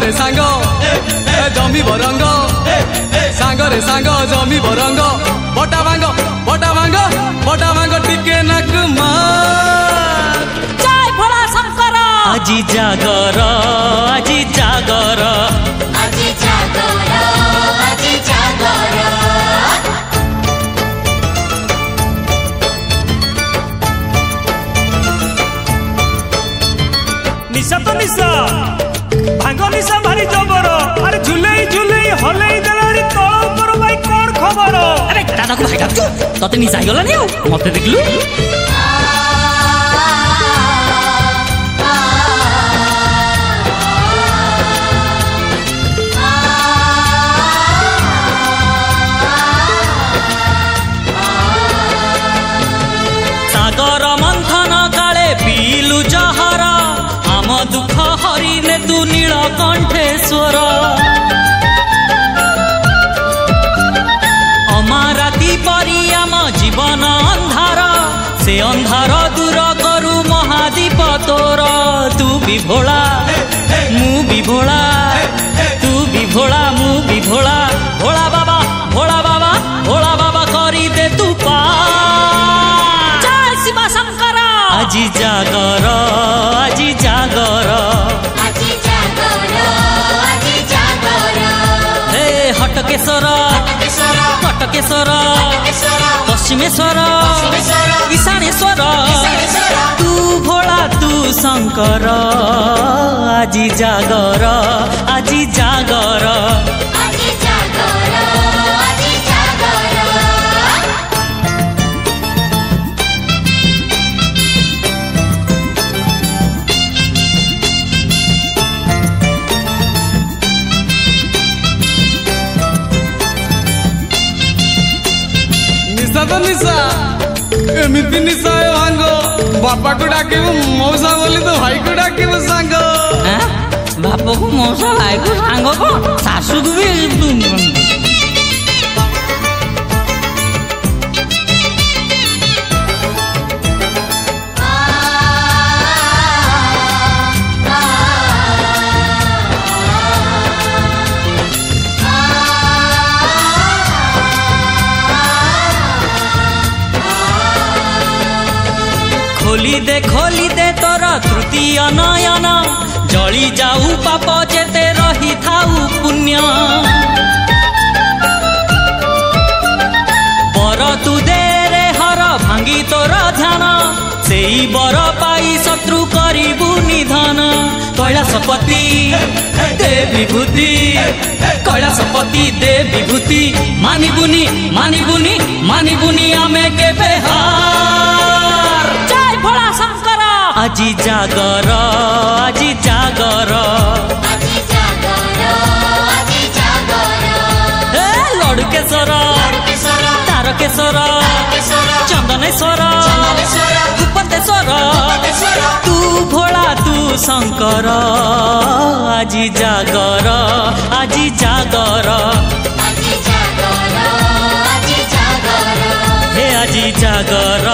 रे सांग जमी बरंग सांग रे सांग जमी बरंग बटा भांग बटा भांग बटा भांग टिके नाक मार जय भोला शंकर आजी जागर आजी जागर आजी जागर आजी जागर निशा तो निशा भांग निशा भारी जबर अरे झुलेई झुलेई हलेई देलानी तळ ऊपर भाई कोन खबर अरे दादा को भाई डाकू तते निशा गला नि मते देखलु सागर मंथन काले पीलु जहर आम दुख हरिने तू नीलकंठेश्वर अमाराती परी आम जीवन अंधार से अंधार दूर करू महादीप तोर तू भी भोला मु भी भोला तू भी भोला मु भी भोला भोला बाबा भोला बाबा भोला बाबा करी दे तू पार जय शिव शंकर आजी जागर आजी जागर आजी जागर आजी जागर हे हटकेश्वर हटकेश्वर पश्चिमेश्वर ईशानेश्वर तू भोला तू शंकर आजी जागर आजी जागर आजी जागर आजी जागर निशा तो निशा एमिति निशा भांग बापा को डाकिबु मौसा बोली तो भाई को डाकिबु सांग बाप को मौसा भाई को सांग को सासू को भी खोली दे तोर तृतीय नयन जली जाऊ पाप जेते रही थाऊ पुण्य बर तू दे रे हर भांगी तोर ध्यान सेई बर पाई शत्रु करिबु निधन कैलाशपति दे विभूति कैलाशपति दे विभूति मानिबुनी मानिबुनी मानिबुनी आमे केबे हार जय भोला शंकर आजी जागर आजी जागर आजी जागर आजी जागर हे लड़केश्वर तारकेश्वर चंदनेश्वर भूपतेश्वर तू भोला तू शंकर आजी जागर आजी जागर आजी जागर आजी जागर हे आजी जागर